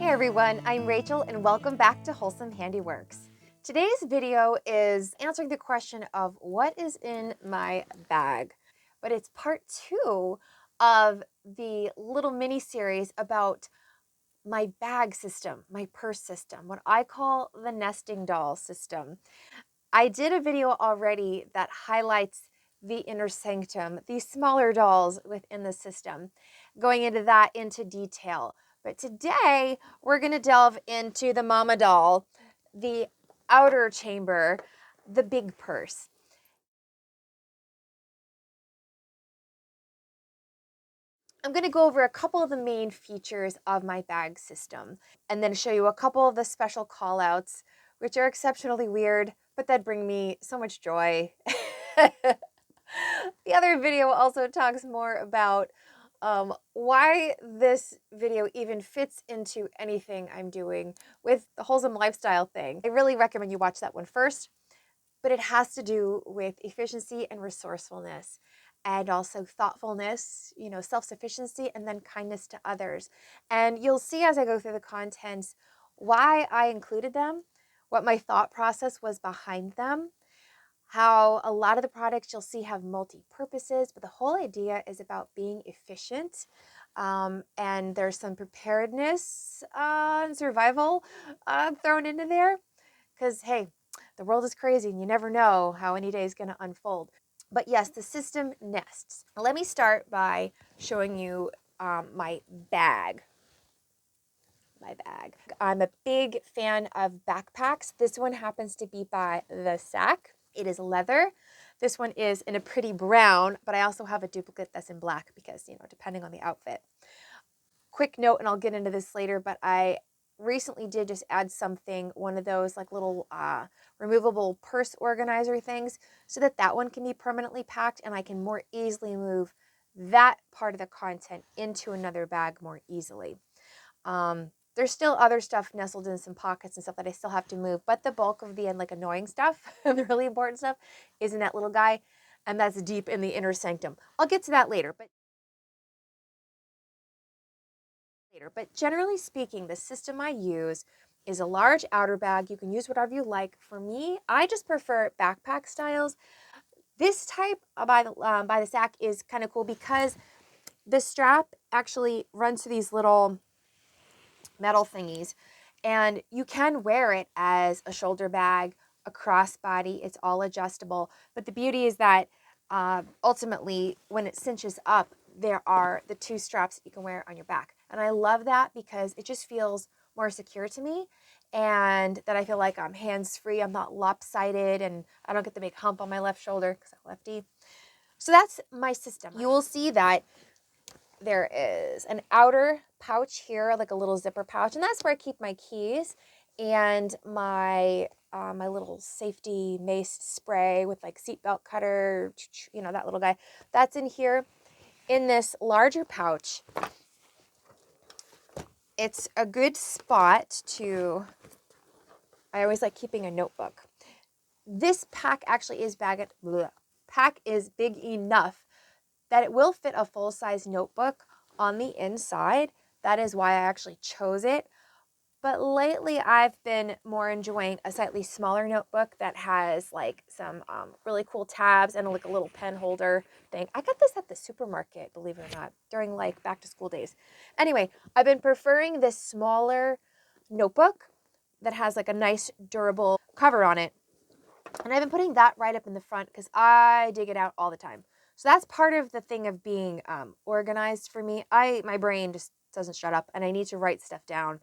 Hey everyone, I'm Rachel and welcome back to Wholesome Handiworks. Today's video is answering the question of what is in my bag, but it's part 2 of the little mini series about my bag system, my purse system, what I call the nesting doll system. I did a video already that highlights the inner sanctum, these smaller dolls within the system, going into that into detail. But today we're going to delve into the mama doll, the outer chamber, the big purse. I'm going to go over a couple of the main features of my bag system and then show you a couple of the special call outs, which are exceptionally weird, but that bring me so much joy. The other video also talks more about why this video even fits into anything I'm doing with the wholesome lifestyle thing. I really recommend you watch that one first, but it has to do with efficiency and resourcefulness and also thoughtfulness, self-sufficiency, and then kindness to others. And you'll see as I go through the contents why I included them, what my thought process was behind them, how a lot of the products you'll see have multi-purposes, but the whole idea is about being efficient. And there's some preparedness and survival thrown into there because, hey, the world is crazy and you never know how any day is going to unfold. But yes, the system nests. Let me start by showing you my bag. I'm a big fan of backpacks. This one happens to be by The Sack. It is leather. This one is in a pretty brown, but I also have a duplicate that's in black because, depending on the outfit. Quick note, and I'll get into this later, but I recently did just add something, one of those like little removable purse organizer things, so that one can be permanently packed and I can more easily move that part of the content into another bag more easily. There's still other stuff nestled in some pockets and stuff that I still have to move, but the bulk of the annoying stuff, the really important stuff, is in that little guy, and that's deep in the inner sanctum. I'll get to that later, but generally speaking, the system I use is a large outer bag. You can use whatever you like. For me, I just prefer backpack styles. This type by the Sack is kind of cool because the strap actually runs to these little metal thingies, and you can wear it as a shoulder bag, a crossbody. It's all adjustable, but the beauty is that ultimately when it cinches up, there are the two straps that you can wear on your back, and I love that because it just feels more secure to me, and that I feel like I'm hands-free, I'm not lopsided, and I don't get the big hump on my left shoulder because I'm lefty. So that's my system. You will see that there is an outer pouch here, like a little zipper pouch, and that's where I keep my keys and my my little safety mace spray with like seatbelt cutter, that little guy. That's in here. In this larger pouch, it's a good spot to, I always like keeping a notebook. This pack actually is big enough that it will fit a full-size notebook on the inside. That is why I actually chose it. But lately I've been more enjoying a slightly smaller notebook that has like some really cool tabs and like a little pen holder thing. I got this at the supermarket, believe it or not, during like back to school days. Anyway, I've been preferring this smaller notebook that has like a nice durable cover on it. And I've been putting that right up in the front because I dig it out all the time. So that's part of the thing of being organized for me. My brain just doesn't shut up and I need to write stuff down.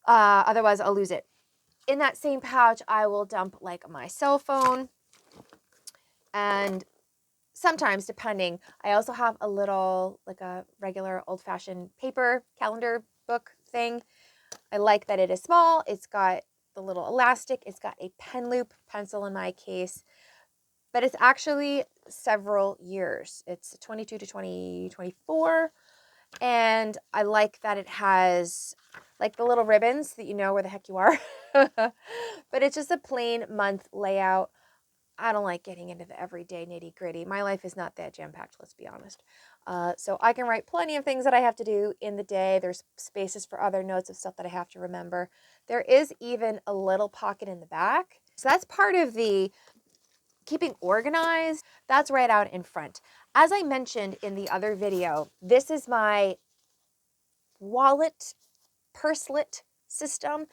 Otherwise, I'll lose it. In that same pouch, I will dump like my cell phone. And sometimes, depending, I also have a little, like a regular old-fashioned paper calendar book thing. I like that it is small. It's got the little elastic. It's got a pen loop, pencil in my case. But it's actually several years. It's 22 to 2024. And I like that it has like the little ribbons that you know where the heck you are. But it's just a plain month layout. I don't like getting into the everyday nitty gritty. My life is not that jam-packed, let's be honest. So I can write plenty of things that I have to do in the day. There's spaces for other notes of stuff that I have to remember. There is even a little pocket in the back. So that's part of the keeping organized. That's right out in front. As I mentioned in the other video, this is my wallet purselet system.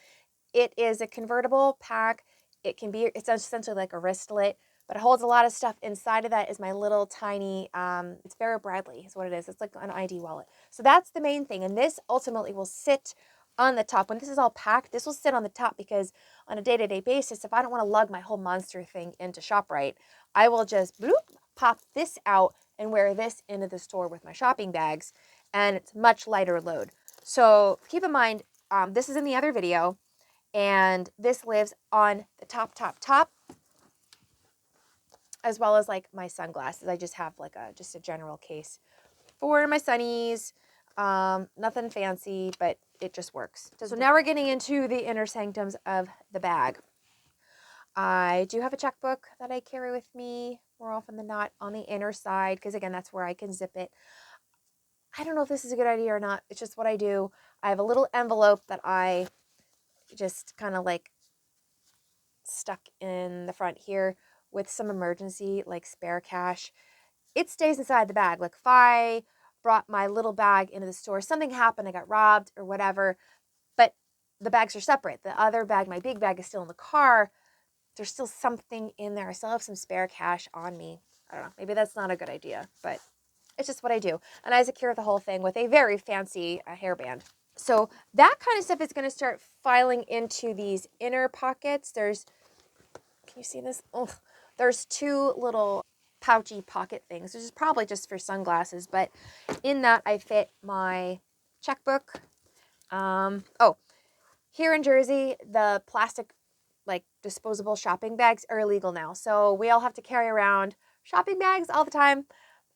It is a convertible pack. It's essentially like a wristlet, but it holds a lot of stuff. Inside of that is my little tiny, it's Vera Bradley is what it is. It's like an ID wallet. So that's the main thing. And this ultimately will sit on the top. When this is all packed, this will sit on the top because on a day-to-day basis, if I don't want to lug my whole monster thing into ShopRite, I will just bloop, pop this out and wear this into the store with my shopping bags. And it's much lighter load. So keep in mind, this is in the other video. And this lives on the top, as well as like my sunglasses. I just have like just a general case for my sunnies. Nothing fancy, but it just works. So now we're getting into the inner sanctums of the bag. I do have a checkbook that I carry with me more often than not on the inner side, because again, that's where I can zip it. I don't know if this is a good idea or not. It's just what I do. I have a little envelope that I just kind of like stuck in the front here with some emergency like spare cash. It stays inside the bag. Like if I brought my little bag into the store, something happened, I got robbed or whatever, but the bags are separate. The other bag, my big bag, is still in the car. There's still something in there. I still have some spare cash on me. I don't know. Maybe that's not a good idea, but it's just what I do. And I secure the whole thing with a very fancy hairband. So that kind of stuff is going to start filing into these inner pockets. Can you see this? Oh, there's two little pouchy pocket things. This is probably just for sunglasses, but in that I fit my checkbook. Oh, here in Jersey, the plastic like disposable shopping bags are illegal now. So we all have to carry around shopping bags all the time.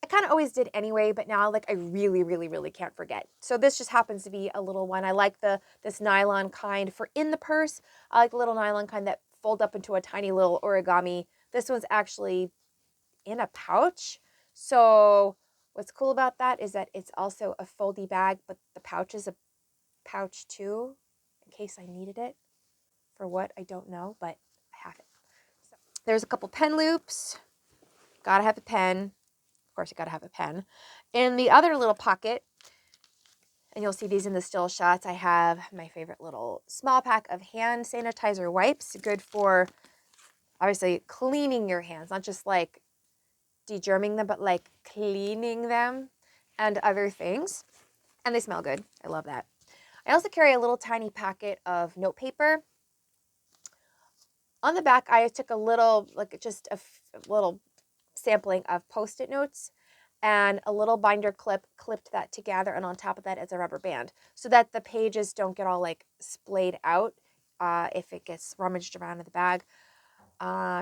I kind of always did anyway, but now like I really, really, really can't forget. So this just happens to be a little one. I like this nylon kind for in the purse. I like the little nylon kind that fold up into a tiny little origami. This one's actually in a pouch. So what's cool about that is that it's also a foldy bag, but the pouch is a pouch too, in case I needed it. For what, I don't know, but I have it. So there's a couple pen loops. Gotta have a pen. Of course, you gotta have a pen. In the other little pocket, and you'll see these in the still shots, I have my favorite little small pack of hand sanitizer wipes. Good for, obviously, cleaning your hands. Not just like de-germing them, but like cleaning them and other things. And they smell good. I love that. I also carry a little tiny packet of note paper. On the back, I took a little, like just a little sampling of Post-it notes and a little binder clip, clipped that together, and on top of that is a rubber band so that the pages don't get all like splayed out if it gets rummaged around in the bag.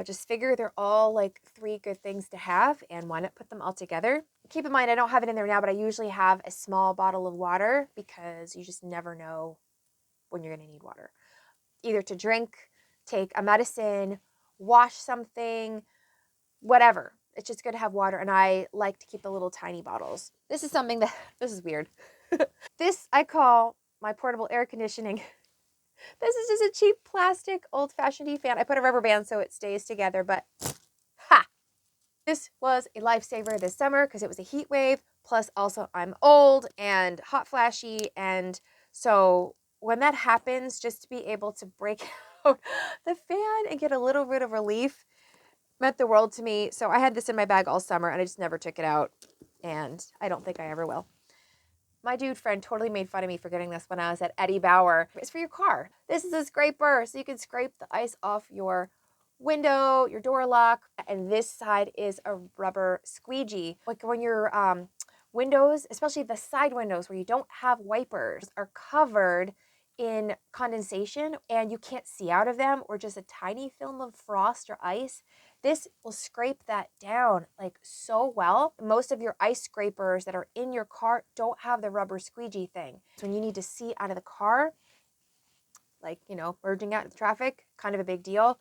Just figure they're all like three good things to have, and why not put them all together? Keep in mind, I don't have it in there now, but I usually have a small bottle of water because you just never know when you're going to need water. Either to drink, take a medicine, wash something, whatever. It's just good to have water, and I like to keep the little tiny bottles. This is something that, this is weird. This I call my portable air conditioning. This is just a cheap plastic old-fashioned fan. I put a rubber band so it stays together, but ha! This was a lifesaver this summer because it was a heat wave. Plus, also, I'm old and hot flashy. And so when that happens, just to be able to break out the fan and get a little bit of relief meant the world to me. So I had this in my bag all summer and I just never took it out. And I don't think I ever will. My dude friend totally made fun of me for getting this when I was at Eddie Bauer. It's for your car. This is a scraper, so you can scrape the ice off your window, your door lock, and this side is a rubber squeegee. Like when your windows, especially the side windows where you don't have wipers, are covered in condensation and you can't see out of them, or just a tiny film of frost or ice, this will scrape that down like so well. Most of your ice scrapers that are in your car don't have the rubber squeegee thing. So when you need to see out of the car, like, you know, merging out into traffic, kind of a big deal.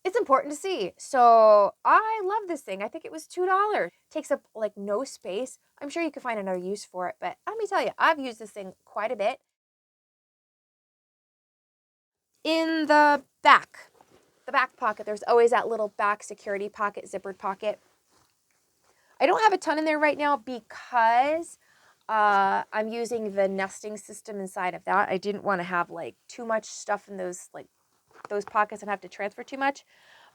it's important to see. So I love this thing. I think it was $2. Takes up like no space. I'm sure you could find another use for it, but let me tell you, I've used this thing quite a bit. In the back pocket, there's always that little back security pocket, zippered pocket. I don't have a ton in there right now because I'm using the nesting system inside of that. I didn't want to have like too much stuff in those pockets and have to transfer too much.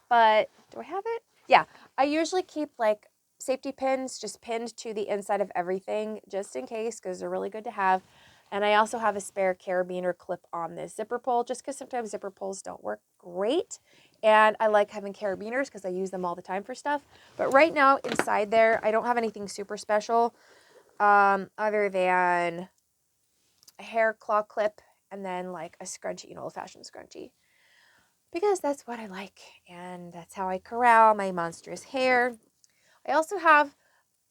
But do I have it? Yeah, I usually keep like safety pins just pinned to the inside of everything just in case, because they're really good to have. And I also have a spare carabiner clip on this zipper pull just because sometimes zipper pulls don't work great. And I like having carabiners because I use them all the time for stuff. But right now inside there, I don't have anything super special other than a hair claw clip and then like a scrunchie, an old-fashioned scrunchie. Because that's what I like, and that's how I corral my monstrous hair. I also have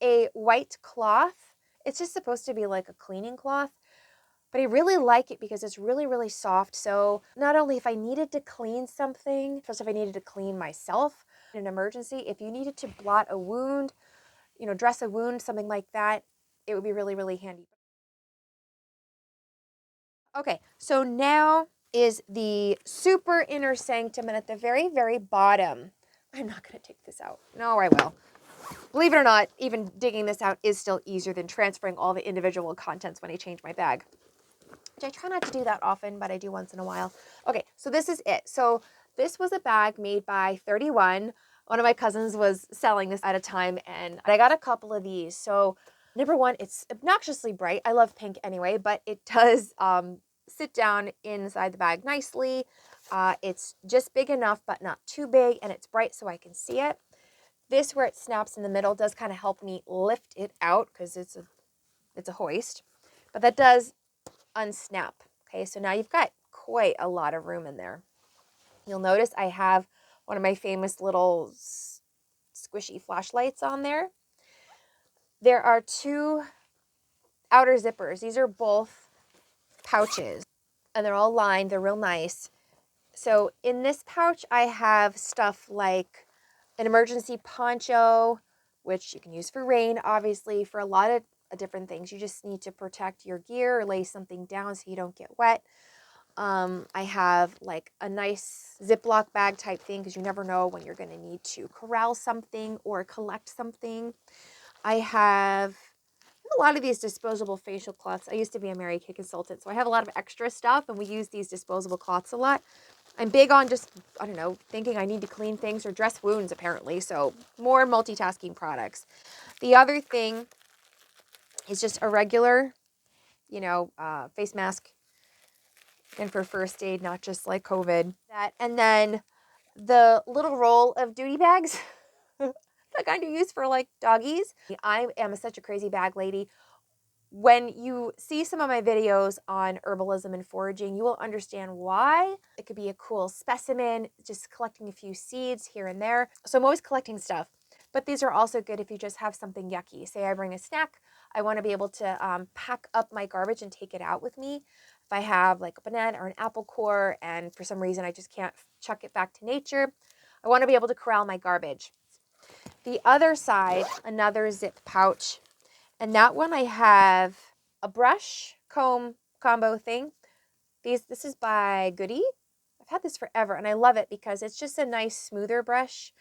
a white cloth. It's just supposed to be like a cleaning cloth, but I really like it because it's really, really soft. So not only if I needed to clean something, especially if I needed to clean myself in an emergency, if you needed to blot a wound, dress a wound, something like that, it would be really, really handy. Okay, so now is the super inner sanctum, and at the very, very bottom, I'm not going to take this out. No, I will. Believe it or not, even digging this out is still easier than transferring all the individual contents when I change my bag, which I try not to do that often, but I do once in a while. Okay, so this is it. So this was a bag made by 31. One of my cousins was selling this at a time, and I got a couple of these. So number one, it's obnoxiously bright. I love pink anyway, but it does sit down inside the bag nicely. It's just big enough, but not too big, and it's bright so I can see it. This, where it snaps in the middle, does kind of help me lift it out because it's a hoist, but that does unsnap. Okay, so now you've got quite a lot of room in there. You'll notice I have one of my famous little squishy flashlights on there. There are two outer zippers. These are both pouches, and they're all lined. They're real nice. So in this pouch, I have stuff like an emergency poncho, which you can use for rain, obviously, for a lot of different things. You just need to protect your gear or lay something down so you don't get wet. I have like a nice Ziploc bag type thing because you never know when you're going to need to corral something or collect something. I have a lot of these disposable facial cloths. I used to be a Mary Kay consultant, so I have a lot of extra stuff, and we use these disposable cloths a lot. I'm big on just, I don't know, thinking I need to clean things or dress wounds, apparently, so more multitasking products. The other thing is just a regular, face mask, and for first aid, not just like COVID. And then the little roll of duty bags that kind of use for like doggies. I am such a crazy bag lady. When you see some of my videos on herbalism and foraging, you will understand why. It could be a cool specimen, just collecting a few seeds here and there. So I'm always collecting stuff. But these are also good if you just have something yucky. Say I bring a snack, I want to be able to pack up my garbage and take it out with me. If I have like a banana or an apple core and for some reason I just can't chuck it back to nature, I want to be able to corral my garbage. The other side, another zip pouch. And that one I have a brush comb combo thing. This is by Goody. I've had this forever and I love it because it's just a nice smoother brush.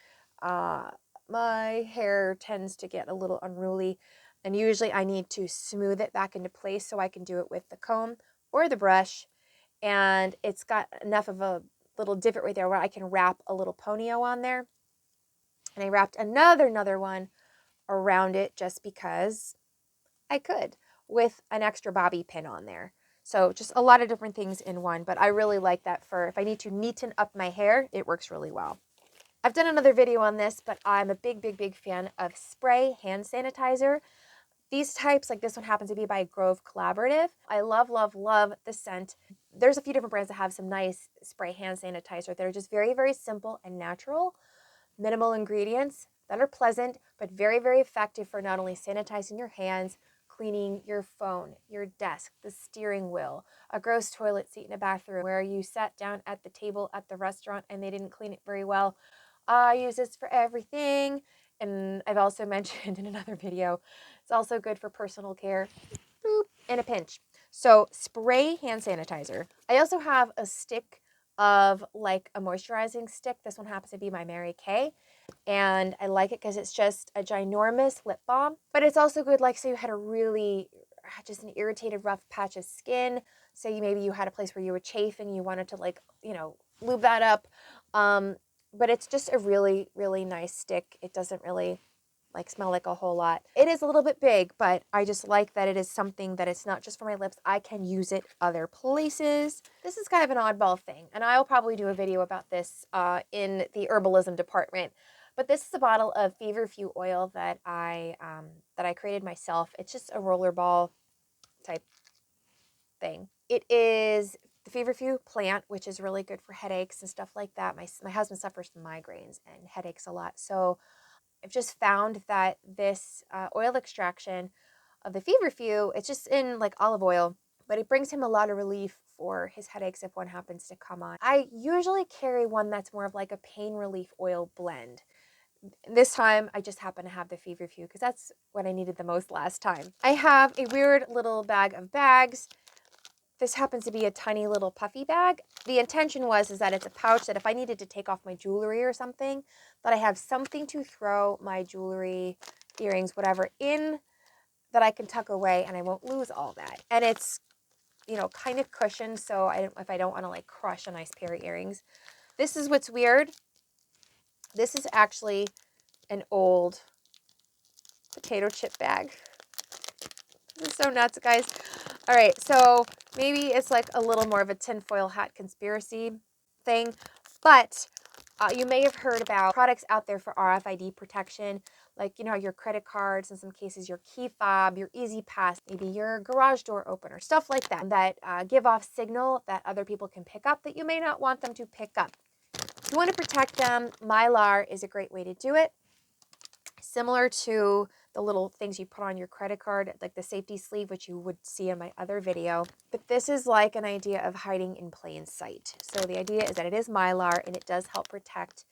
My hair tends to get a little unruly and usually I need to smooth it back into place so I can do it with the comb or the brush. And it's got enough of a little divot right there where I can wrap a little ponyo on there. And I wrapped another one around it just because I could, with an extra bobby pin on there. So just a lot of different things in one, but I really like that for if I need to neaten up my hair, it works really well. I've done another video on this, but I'm a big fan of spray hand sanitizer. These types, like this one happens to be by Grove Collaborative. I love the scent. There's a few different brands that have some nice spray hand sanitizer. They're just very simple and natural, minimal ingredients that are pleasant, but very effective for not only sanitizing your hands, cleaning your phone, your desk, the steering wheel, a gross toilet seat in a bathroom where you sat down at the table at the restaurant and they didn't clean it very well. I use this for everything. And I've also mentioned in another video, it's also good for personal care. Boop, in a pinch. So spray hand sanitizer. I also have a stick of like a moisturizing stick. This one happens to be my Mary Kay. And I like it because it's just a ginormous lip balm. But it's also good, like, say you had a really, just an irritated, rough patch of skin. Say maybe you had a place where you were chafing, you wanted to, like, you know, lube that up. But it's just a really, really nice stick. It doesn't really like smell like a whole lot. It is a little bit big, but I just like that it is something that it's not just for my lips. I can use it other places. This is kind of an oddball thing, and I'll probably do a video about this in the herbalism department. But this is a bottle of feverfew oil that I created myself. It's just a rollerball type thing. It is the feverfew plant, which is really good for headaches and stuff like that. My husband suffers from migraines and headaches a lot, so I've just found that this oil extraction of the feverfew, it's just in like olive oil, but it brings him a lot of relief for his headaches if one happens to come on. I usually carry one that's more of like a pain relief oil blend. This time, I just happen to have the feverfew because that's what I needed the most last time. I have a weird little bag of bags. This happens to be a tiny little puffy bag. The intention is that it's a pouch that if I needed to take off my jewelry or something, that I have something to throw my jewelry, earrings, whatever in that I can tuck away and I won't lose all that. And it's, you know, kind of cushioned, so if I don't want to like crush a nice pair of earrings. This is what's weird. This is actually an old potato chip bag. This is so nuts, guys. All right, so maybe it's like a little more of a tinfoil hat conspiracy thing, but you may have heard about products out there for RFID protection, like, you know, your credit cards, in some cases your key fob, your easy pass, maybe your garage door opener, stuff like that, that give off signal that other people can pick up that you may not want them to pick up. If you want to protect them, Mylar is a great way to do it. Similar to the little things you put on your credit card, like the safety sleeve, which you would see in my other video. But this is like an idea of hiding in plain sight. So the idea is that it is Mylar and it does help protect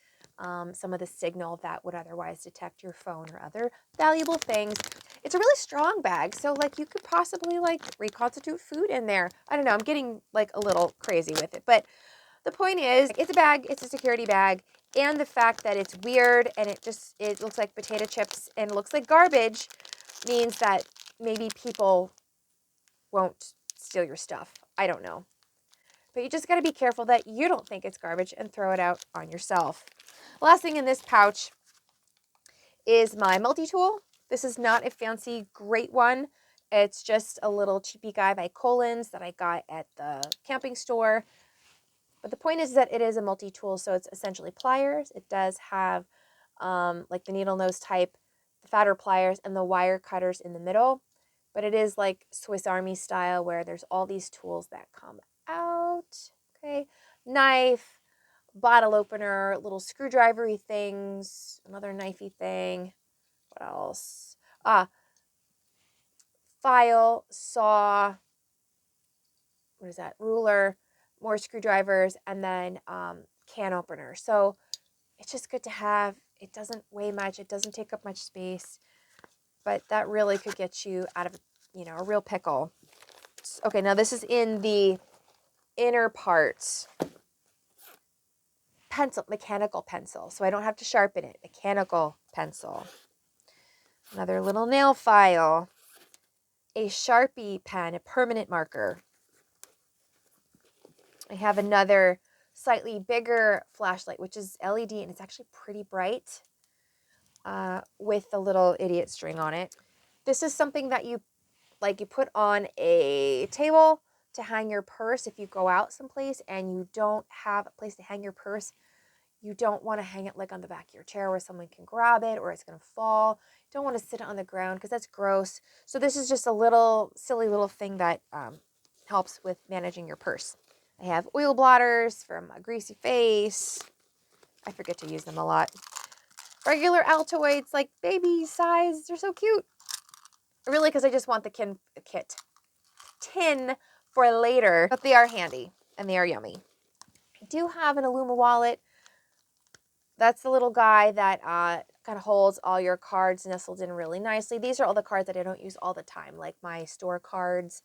some of the signal that would otherwise detect your phone or other valuable things. It's a really strong bag, so like you could possibly like reconstitute food in there. I don't know, I'm getting like a little crazy with it, but the point is, it's a bag, it's a security bag, and the fact that it's weird and it looks like potato chips and looks like garbage means that maybe people won't steal your stuff. I don't know. But you just got to be careful that you don't think it's garbage and throw it out on yourself. Last thing in this pouch is my multi-tool. This is not a fancy, great one. It's just a little cheapy guy by Collins that I got at the camping store. But the point is that it is a multi-tool, so it's essentially pliers. It does have like the needle nose type, the fatter pliers, and the wire cutters in the middle. But it is like Swiss Army style where there's all these tools that come out. Okay, knife, bottle opener, little screwdriver-y things, another knifey thing. What else? File, saw, what is that? Ruler, more screwdrivers, and then can opener. So it's just good to have. It doesn't weigh much. It doesn't take up much space, but that really could get you out of, you know, a real pickle. Okay, now this is in the inner parts. Pencil, mechanical pencil, so I don't have to sharpen it. Mechanical pencil. Another little nail file. A Sharpie pen, a permanent marker. I have another slightly bigger flashlight, which is LED, and it's actually pretty bright with the little idiot string on it. This is something that you put on a table to hang your purse if you go out someplace and you don't have a place to hang your purse. You don't want to hang it like on the back of your chair where someone can grab it or it's going to fall. You don't want to sit it on the ground because that's gross. So this is just a little silly little thing that helps with managing your purse. I have oil blotters for my greasy face. I forget to use them a lot. Regular Altoids, like baby size. They're so cute. Really, because I just want the tin for later, but they are handy and they are yummy. I do have an Illuma wallet. That's the little guy that kind of holds all your cards nestled in really nicely. These are all the cards that I don't use all the time, like my store cards.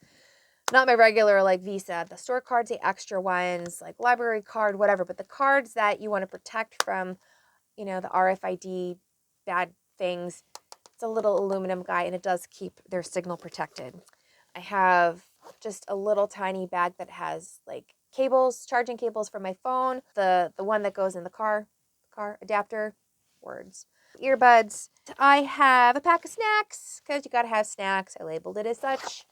Not my regular like Visa, the store cards, the extra ones, like library card, whatever. But the cards that you want to protect from, you know, the RFID bad things. It's a little aluminum guy and it does keep their signal protected. I have just a little tiny bag that has like cables, charging cables for my phone. The one that goes in the car adapter, words. Earbuds. I have a pack of snacks because you gotta have snacks. I labeled it as such.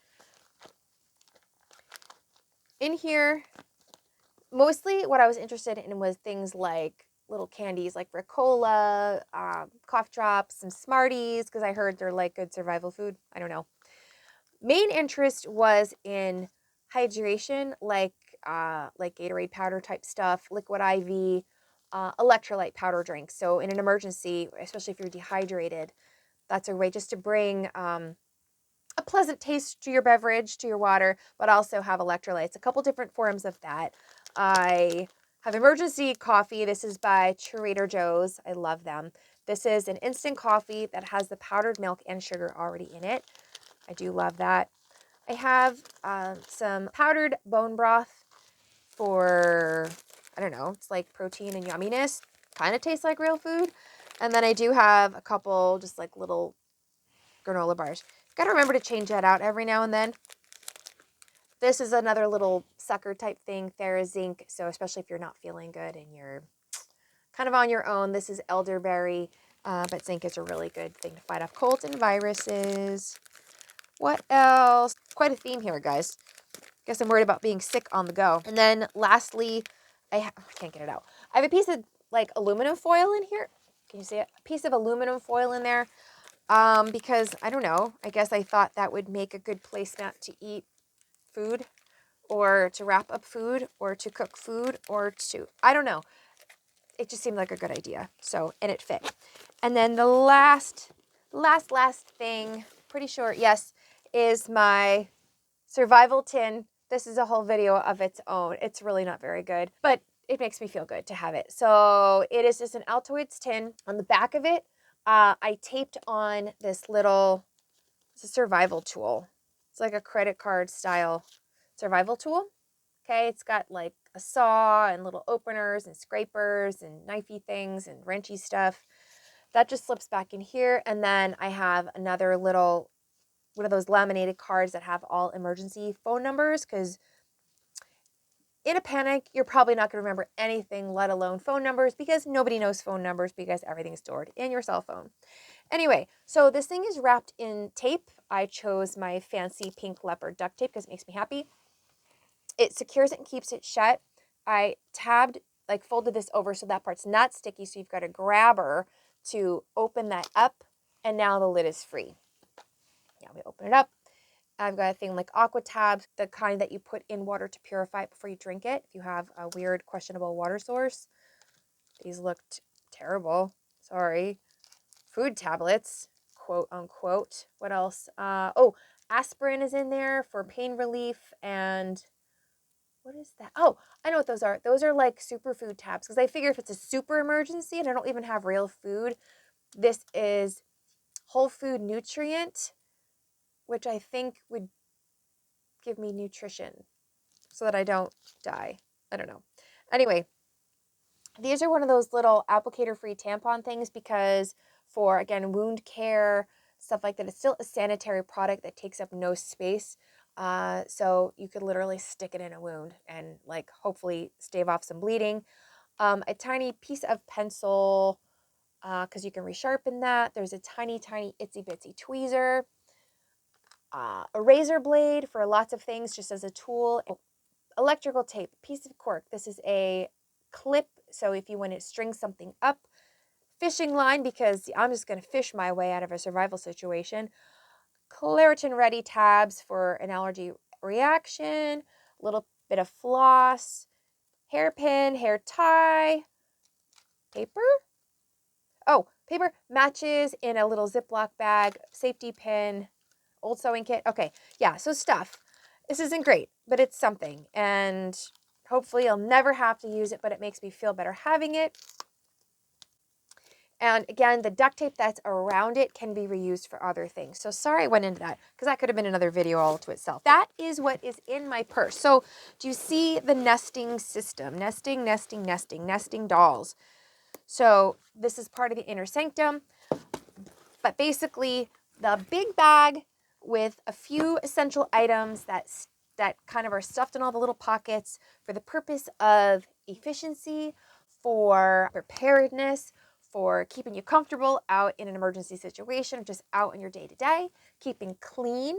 In here, mostly what I was interested in was things like little candies like Ricola, cough drops, some Smarties, because I heard they're like good survival food. I don't know. Main interest was in hydration, like Gatorade powder type stuff, liquid IV, electrolyte powder drinks. So in an emergency, especially if you're dehydrated, that's a way just to bring a pleasant taste to your beverage, to your water, but also have electrolytes. A couple different forms of that. I have emergency coffee. This is by Trader Joe's. I love them. This is an instant coffee that has the powdered milk and sugar already in it. I do love that. I have some powdered bone broth for, I don't know, it's like protein and yumminess. Kind of tastes like real food. And then I do have a couple just like little granola bars. Got to remember to change that out every now and then. This is another little sucker type thing, TheraZinc. So especially if you're not feeling good and you're kind of on your own, this is elderberry. But zinc is a really good thing to fight off colds and viruses. What else? Quite a theme here, guys. Guess I'm worried about being sick on the go. And then lastly, I can't get it out. I have a piece of like aluminum foil in here. Can you see it? A piece of aluminum foil in there. Because I don't know, I guess I thought that would make a good placemat to eat food or to wrap up food or to cook food or to, I don't know. It just seemed like a good idea. So, and it fit. And then the last thing, pretty short, yes, is my survival tin. This is a whole video of its own. It's really not very good, but it makes me feel good to have it. So it is just an Altoids tin. On the back of it, I taped on this little, it's a survival tool. It's like a credit card style survival tool. Okay, it's got like a saw and little openers and scrapers and knifey things and wrenchy stuff. That just slips back in here. And then I have another little, one of those laminated cards that have all emergency phone numbers, because in a panic, you're probably not going to remember anything, let alone phone numbers, because nobody knows phone numbers because everything's stored in your cell phone. Anyway, so this thing is wrapped in tape. I chose my fancy pink leopard duct tape because it makes me happy. It secures it and keeps it shut. I tabbed, like folded this over so that part's not sticky, so you've got a grabber to open that up, and now the lid is free. Now we open it up. I've got a thing like aqua tabs, the kind that you put in water to purify it before you drink it. If you have a weird, questionable water source. These looked terrible. Sorry. Food tablets, quote unquote. What else? Oh, aspirin is in there for pain relief. And what is that? Oh, I know what those are. Those are like superfood tabs, because I figure if it's a super emergency and I don't even have real food, this is whole food nutrient, which I think would give me nutrition so that I don't die. I don't know. Anyway, these are one of those little applicator-free tampon things because for, again, wound care, stuff like that, it's still a sanitary product that takes up no space. So you could literally stick it in a wound and like hopefully stave off some bleeding. A tiny piece of pencil, because you can resharpen that. There's a tiny, tiny itsy bitsy tweezer. A razor blade for lots of things just as a tool. Electrical tape, piece of cork. This is a clip, so if you want to string something up. Fishing line, because I'm just going to fish my way out of a survival situation. Claritin ready tabs for an allergy reaction. A little bit of floss. Hairpin, hair tie. Paper? Oh, paper, matches in a little Ziploc bag, safety pin, old sewing kit. Okay, yeah, so stuff. This isn't great, but it's something. And hopefully I'll never have to use it, but it makes me feel better having it. And again, the duct tape that's around it can be reused for other things. So sorry I went into that because that could have been another video all to itself. That is what is in my purse. So do you see the nesting system? Nesting, nesting, nesting, nesting dolls. So this is part of the inner sanctum. But basically, the big bag with a few essential items that kind of are stuffed in all the little pockets for the purpose of efficiency, for preparedness, for keeping you comfortable out in an emergency situation, just out in your day-to-day, keeping clean,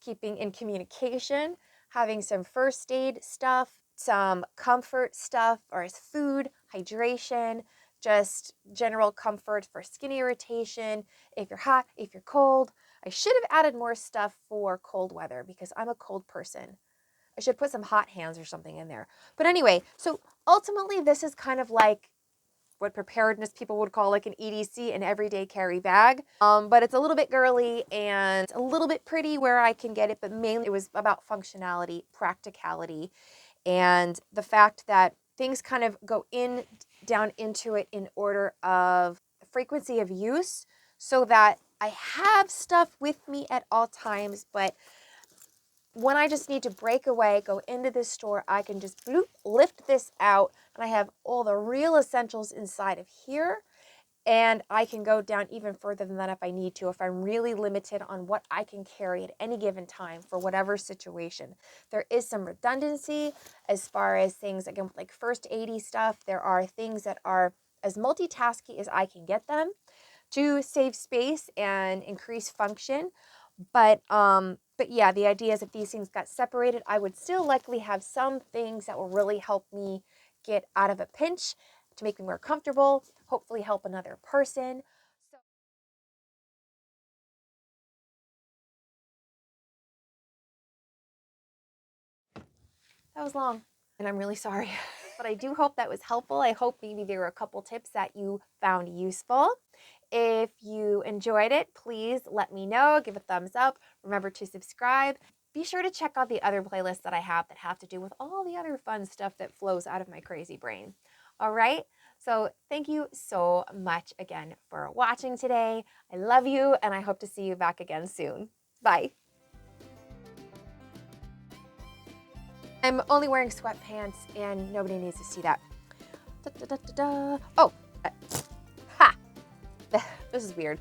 keeping in communication, having some first aid stuff, some comfort stuff, or as food, hydration, just general comfort for skin irritation, if you're hot, if you're cold. I should have added more stuff for cold weather because I'm a cold person. I should put some hot hands or something in there. But anyway, so ultimately this is kind of like what preparedness people would call like an EDC, an everyday carry bag. But it's a little bit girly and a little bit pretty where I can get it, but mainly it was about functionality, practicality, and the fact that things kind of go down into it in order of frequency of use so that I have stuff with me at all times, but when I just need to break away, go into this store, I can just bloop, lift this out, and I have all the real essentials inside of here. And I can go down even further than that if I need to, if I'm really limited on what I can carry at any given time for whatever situation. There is some redundancy as far as things, again, like first aid stuff. There are things that are as multitasky as I can get them to save space and increase function. But yeah, the idea is if these things got separated, I would still likely have some things that will really help me get out of a pinch to make me more comfortable, hopefully help another person. So that was long, and I'm really sorry. But I do hope that was helpful. I hope maybe there were a couple tips that you found useful. If you enjoyed it, please let me know. Give a thumbs up. Remember to subscribe. Be sure to check out the other playlists that I have that have to do with all the other fun stuff that flows out of my crazy brain. All right? So thank you so much again for watching today. I love you, and I hope to see you back again soon. Bye. I'm only wearing sweatpants, and nobody needs to see that. Da, da, da, da, da. Oh, ha! This is weird.